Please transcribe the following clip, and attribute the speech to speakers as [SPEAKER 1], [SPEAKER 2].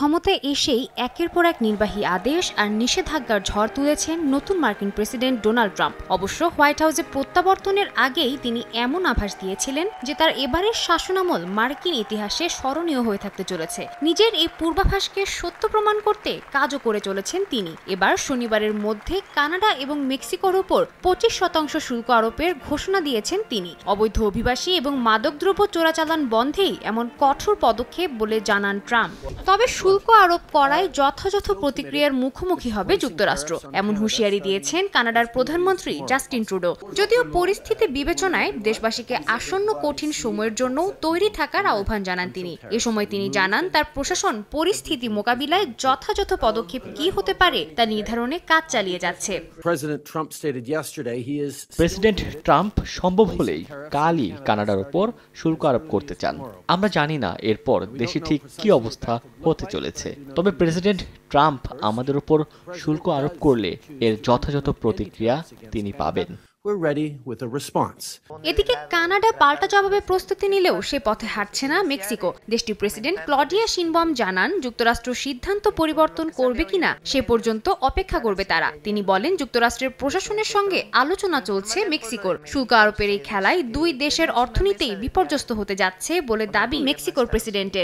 [SPEAKER 1] ক্ষমতায় এসেই একের পর এক নির্বাহী আদেশ আর নিষেধাজ্ঞার ঝড় তুলেছেন নতুন মার্কিন প্রেসিডেন্ট ডোনাল্ড ট্রাম্প। অবশ্য হোয়াইট হাউসে প্রত্যাবর্তনের আগেই তিনি এমন আভাস দিয়েছিলেন যে তার এবারের শাসনামল মার্কিন ইতিহাসে স্মরণীয় হয়ে থাকতে চলেছে। নিজের এই পূর্বাভাসকে সত্য প্রমাণ করতে কাজও করে চলেছেন তিনি। এবার শনিবারের মধ্যে কানাডা এবং মেক্সিকোর উপর 25% শুল্ক আরোপের ঘোষণা দিয়েছেন তিনি। অবৈধ অভিবাসী এবং মাদকদ্রব্য চোরাচালান বন্ধেই এমন কঠোর পদক্ষেপ বলে জানান ট্রাম্প। তবে শুল্ক আরোপ করায় যথাযথ প্রতিক্রিয়ার মুখোমুখি হবে যুক্তরাষ্ট্র, এমন হুঁশিয়ারি দিয়েছেন কানাডার প্রধানমন্ত্রী জাস্টিন ট্রুডো। যদিও পরিস্থিতি বিবেচনায় দেশবাসীকে আসন্ন কঠিন সময়ের জন্য তৈরি থাকার আহ্বান জানান তিনি। এ সময় তিনি জানান তার প্রশাসন পরিস্থিতি মোকাবিলায় যথাযথ পদক্ষেপ কি হতে পারে তা নির্ধারণে কাজ চালিয়ে যাচ্ছে।
[SPEAKER 2] প্রেসিডেন্ট ট্রাম্প সম্ভব হলেই কালই কানাডার উপর শুল্ক আরোপ করতে চান। আমরা জানি না এরপর দেশে ঠিক কি অবস্থা হতে চলেছে, তবে প্রেসিডেন্ট ট্রাম্প আমাদের উপর শুল্ক আরোপ করলে এর যথাযথ প্রতিক্রিয়া তিনি পাবেন।
[SPEAKER 1] এদিকে কানাডা পাল্টা জবাবে প্রস্তুতি নিলেও সে পথে হাঁটছে না মেক্সিকো। দেশটির প্রেসিডেন্ট ক্লডিয়া শিনবম জানান যুক্তরাষ্ট্র সিদ্ধান্ত পরিবর্তন করবে কিনা সে পর্যন্ত অপেক্ষা করবে তারা। তিনি বলেন যুক্তরাষ্ট্রের প্রশাসনের সঙ্গে আলোচনা চলছে মেক্সিকোর। শুল্ক আরোপের এই খেলায় দুই দেশের অর্থনীতি বিপর্যস্ত হতে যাচ্ছে বলে দাবি মেক্সিকোর প্রেসিডেন্টের।